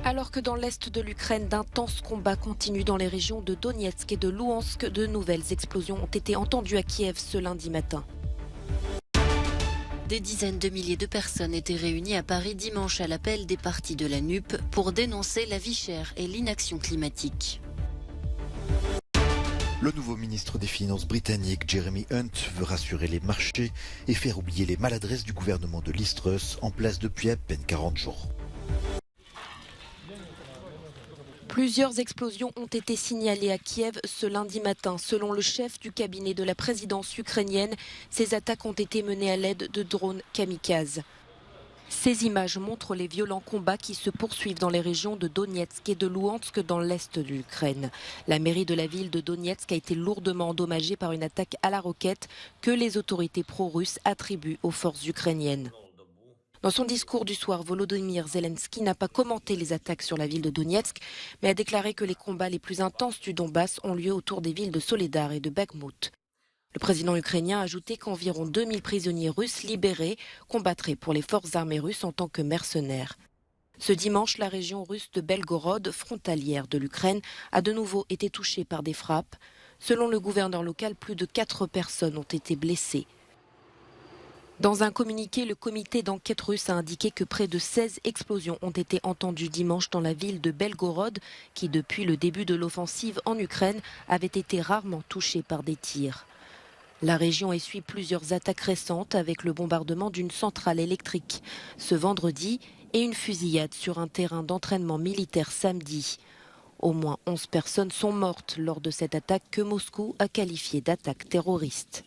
Alors que dans l'est de l'Ukraine, d'intenses combats continuent dans les régions de Donetsk et de Louhansk, de nouvelles explosions ont été entendues à Kiev ce lundi matin. Des dizaines de milliers de personnes étaient réunies à Paris dimanche à l'appel des partis de la NUP pour dénoncer la vie chère et l'inaction climatique. Le nouveau ministre des Finances britannique Jeremy Hunt veut rassurer les marchés et faire oublier les maladresses du gouvernement de Liz Truss en place depuis à peine 40 jours. Plusieurs explosions ont été signalées à Kiev ce lundi matin. Selon le chef du cabinet de la présidence ukrainienne, ces attaques ont été menées à l'aide de drones kamikazes. Ces images montrent les violents combats qui se poursuivent dans les régions de Donetsk et de Louhansk dans l'est de l'Ukraine. La mairie de la ville de Donetsk a été lourdement endommagée par une attaque à la roquette que les autorités pro-russes attribuent aux forces ukrainiennes. Dans son discours du soir, Volodymyr Zelensky n'a pas commenté les attaques sur la ville de Donetsk, mais a déclaré que les combats les plus intenses du Donbass ont lieu autour des villes de Soledar et de Bakhmout. Le président ukrainien a ajouté qu'environ 2000 prisonniers russes libérés combattraient pour les forces armées russes en tant que mercenaires. Ce dimanche, la région russe de Belgorod, frontalière de l'Ukraine, a de nouveau été touchée par des frappes. Selon le gouverneur local, plus de 4 personnes ont été blessées. Dans un communiqué, le comité d'enquête russe a indiqué que près de 16 explosions ont été entendues dimanche dans la ville de Belgorod, qui depuis le début de l'offensive en Ukraine avait été rarement touchée par des tirs. La région essuie plusieurs attaques récentes avec le bombardement d'une centrale électrique ce vendredi et une fusillade sur un terrain d'entraînement militaire samedi. Au moins 11 personnes sont mortes lors de cette attaque que Moscou a qualifiée d'attaque terroriste.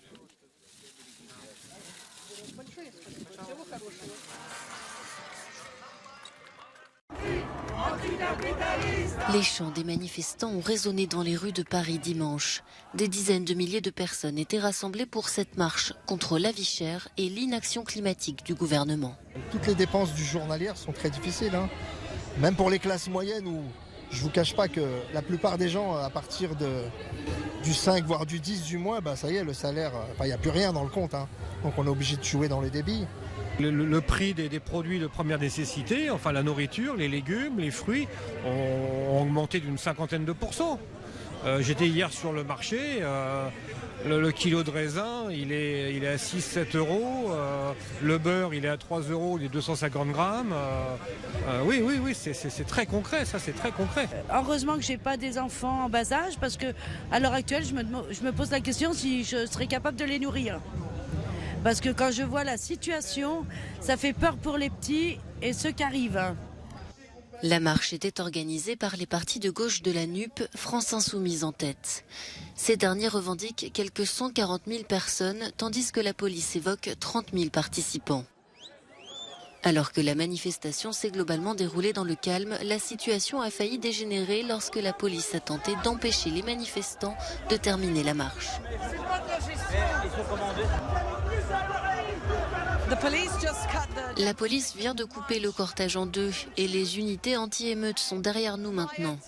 Les chants des manifestants ont résonné dans les rues de Paris dimanche. Des dizaines de milliers de personnes étaient rassemblées pour cette marche contre la vie chère et l'inaction climatique du gouvernement. Toutes les dépenses du journalière sont très difficiles, Même pour les classes moyennes où je ne vous cache pas que la plupart des gens, à partir du 5 voire du 10 du mois, ça y est, le salaire, il n'y a plus rien dans le compte. Donc on est obligé de jouer dans les débits. Le prix des produits de première nécessité, enfin la nourriture, les légumes, les fruits, ont augmenté d'une 50%. J'étais hier sur le marché, le kilo de raisin, il est à 6-7 euros, le beurre, il est à 3 euros, les 250 grammes. Oui, c'est très concret, ça c'est très concret. Heureusement que je n'ai pas des enfants en bas âge, parce qu'à l'heure actuelle, je me pose la question si je serais capable de les nourrir. Parce que quand je vois la situation, ça fait peur pour les petits et ceux qui arrivent. La marche était organisée par les partis de gauche de la NUP, France Insoumise en tête. Ces derniers revendiquent quelques 140 000 personnes, tandis que la police évoque 30 000 participants. Alors que la manifestation s'est globalement déroulée dans le calme, la situation a failli dégénérer lorsque la police a tenté d'empêcher les manifestants de terminer la marche. La police vient de couper le cortège en deux et les unités anti-émeutes sont derrière nous maintenant.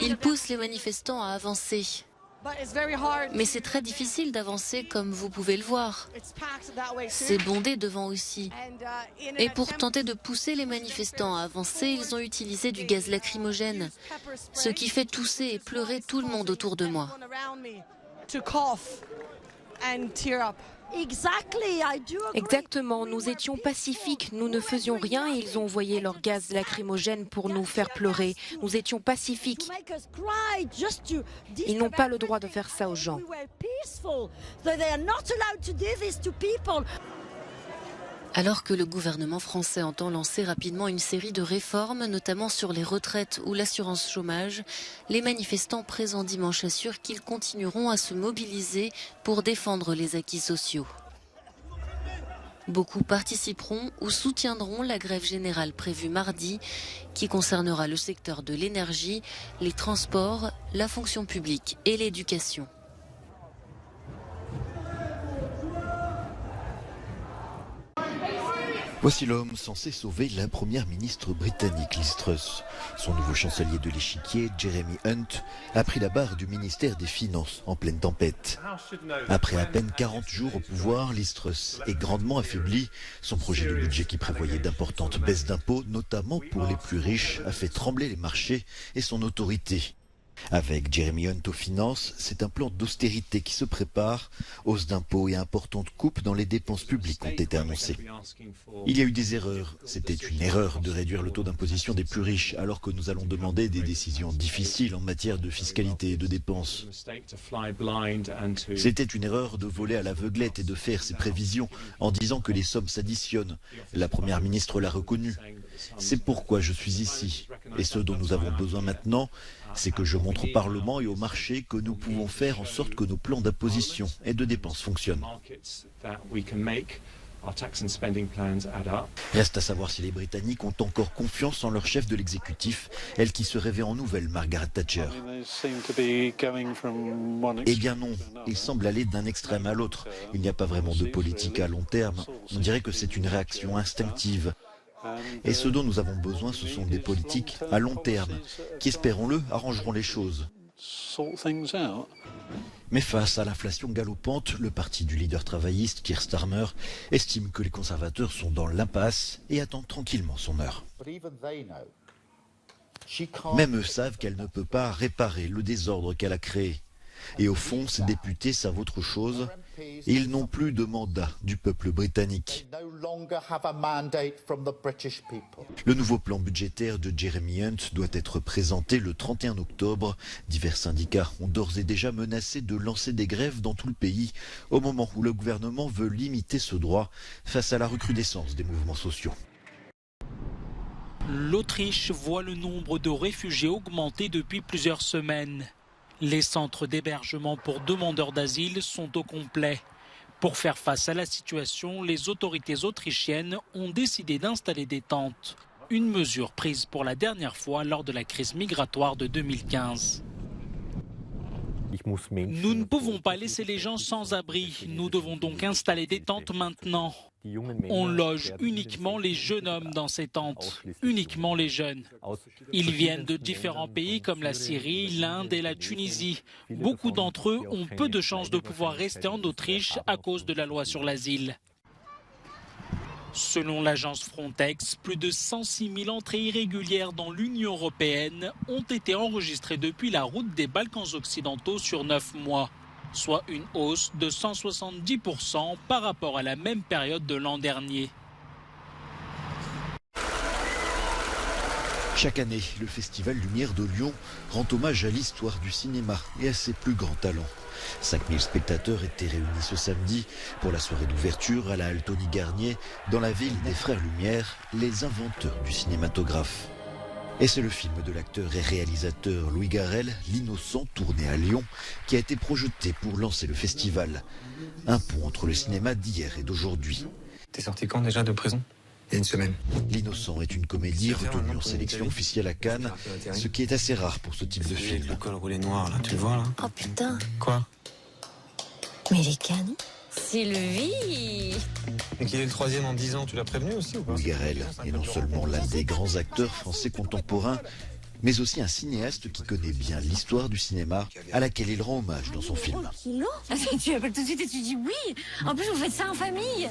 Ils poussent les manifestants à avancer. Mais c'est très difficile d'avancer comme vous pouvez le voir. C'est bondé devant aussi. Et pour tenter de pousser les manifestants à avancer, ils ont utilisé du gaz lacrymogène, ce qui fait tousser et pleurer tout le monde autour de moi. Exactement, nous étions pacifiques, nous ne faisions rien et ils ont envoyé leur gaz lacrymogène pour nous faire pleurer. Nous étions pacifiques. Ils n'ont pas le droit de faire ça aux gens. Alors que le gouvernement français entend lancer rapidement une série de réformes, notamment sur les retraites ou l'assurance chômage, les manifestants présents dimanche assurent qu'ils continueront à se mobiliser pour défendre les acquis sociaux. Beaucoup participeront ou soutiendront la grève générale prévue mardi, qui concernera le secteur de l'énergie, les transports, la fonction publique et l'éducation. Voici l'homme censé sauver la première ministre britannique, Liz Truss. Son nouveau chancelier de l'échiquier, Jeremy Hunt, a pris la barre du ministère des Finances en pleine tempête. Après à peine 40 jours au pouvoir, Liz Truss est grandement affaibli. Son projet de budget qui prévoyait d'importantes baisses d'impôts, notamment pour les plus riches, a fait trembler les marchés et son autorité. Avec Jeremy Hunt aux finances, c'est un plan d'austérité qui se prépare. Hausse d'impôts et importantes coupes dans les dépenses publiques ont été annoncées. Il y a eu des erreurs. C'était une erreur de réduire le taux d'imposition des plus riches alors que nous allons demander des décisions difficiles en matière de fiscalité et de dépenses. C'était une erreur de voler à l'aveuglette et de faire ses prévisions en disant que les sommes s'additionnent. La première ministre l'a reconnu. C'est pourquoi je suis ici. Et ce dont nous avons besoin maintenant, c'est que je montre au Parlement et au marché que nous pouvons faire en sorte que nos plans d'imposition et de dépenses fonctionnent. Reste à savoir si les Britanniques ont encore confiance en leur chef de l'exécutif, elle qui se rêvait en nouvelle Margaret Thatcher. Eh bien non, il semble aller d'un extrême à l'autre. Il n'y a pas vraiment de politique à long terme. On dirait que c'est une réaction instinctive. Et ce dont nous avons besoin, ce sont des politiques à long terme, qui, espérons-le, arrangeront les choses. Mais face à l'inflation galopante, le parti du leader travailliste, Keir Starmer, estime que les conservateurs sont dans l'impasse et attendent tranquillement son heure. Même eux savent qu'elle ne peut pas réparer le désordre qu'elle a créé. Et au fond, ces députés savent autre chose. Ils n'ont plus de mandat du peuple britannique. Le nouveau plan budgétaire de Jeremy Hunt doit être présenté le 31 octobre. Divers syndicats ont d'ores et déjà menacé de lancer des grèves dans tout le pays, au moment où le gouvernement veut limiter ce droit face à la recrudescence des mouvements sociaux. L'Autriche voit le nombre de réfugiés augmenter depuis plusieurs semaines. Les centres d'hébergement pour demandeurs d'asile sont au complet. Pour faire face à la situation, les autorités autrichiennes ont décidé d'installer des tentes. Une mesure prise pour la dernière fois lors de la crise migratoire de 2015. Nous ne pouvons pas laisser les gens sans abri. Nous devons donc installer des tentes maintenant. On loge uniquement les jeunes hommes dans ces tentes, uniquement les jeunes. Ils viennent de différents pays comme la Syrie, l'Inde et la Tunisie. Beaucoup d'entre eux ont peu de chances de pouvoir rester en Autriche à cause de la loi sur l'asile. Selon l'agence Frontex, plus de 106 000 entrées irrégulières dans l'Union européenne ont été enregistrées depuis la route des Balkans occidentaux sur 9 mois, soit une hausse de 170% par rapport à la même période de l'an dernier. Chaque année, le Festival Lumière de Lyon rend hommage à l'histoire du cinéma et à ses plus grands talents. 5000 spectateurs étaient réunis ce samedi pour la soirée d'ouverture à la halle Tony Garnier, dans la ville des Frères Lumière, les inventeurs du cinématographe. Et c'est le film de l'acteur et réalisateur Louis Garrel, L'Innocent, tourné à Lyon, qui a été projeté pour lancer le festival. Un pont entre le cinéma d'hier et d'aujourd'hui. T'es sorti quand déjà de prison ? Il y a une semaine. L'Innocent est une comédie retenue en sélection officielle à Cannes, ce qui est assez rare pour ce type de film. Le col roulé noir, là, tu le vois, là ? Oh putain. Quoi ? Mais les canons ? Sylvie. Et qu'il est le troisième en 10 ans, tu l'as prévenu aussi ou pas ? Louis Garrel est non seulement l'un des grands acteurs français contemporains, mais aussi un cinéaste qui connaît bien l'histoire du cinéma, à laquelle il rend hommage dans son film. Tu appelles tout de suite et tu dis oui. En plus, vous faites ça en famille.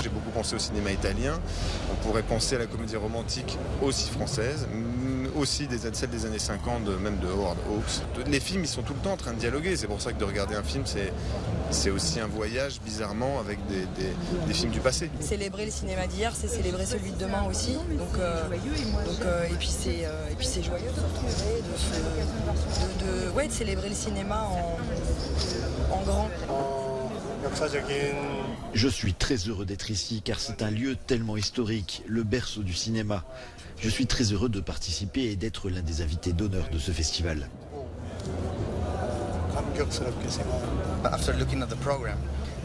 J'ai beaucoup pensé au cinéma italien. On pourrait penser à la comédie romantique aussi française, aussi celle des années 50, même de Howard Hawks. Les films, ils sont tout le temps en train de dialoguer. C'est pour ça que de regarder un film, c'est aussi un voyage, bizarrement, avec des films du passé. Célébrer le cinéma d'hier, c'est célébrer celui de demain aussi. Et puis c'est joyeux de se retrouver, de célébrer le cinéma en grand. Je suis très heureux d'être ici car c'est un lieu tellement historique, le berceau du cinéma. Je suis très heureux de participer et d'être l'un des invités d'honneur de ce festival.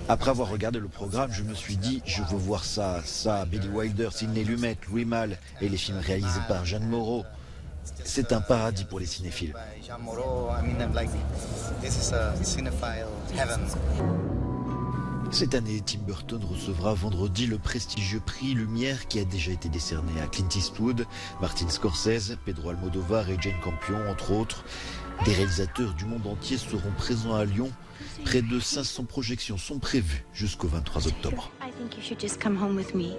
Après avoir regardé le programme, je me suis dit, je veux voir ça, Billy Wilder, Sidney Lumet, Louis Malle et les films réalisés par Jeanne Moreau. C'est un paradis pour les cinéphiles. Cette année, Tim Burton recevra vendredi le prestigieux prix Lumière qui a déjà été décerné à Clint Eastwood, Martin Scorsese, Pedro Almodovar et Jane Campion, entre autres. Des réalisateurs du monde entier seront présents à Lyon. Près de 500 projections sont prévues jusqu'au 23 octobre. I think you should just come home with me.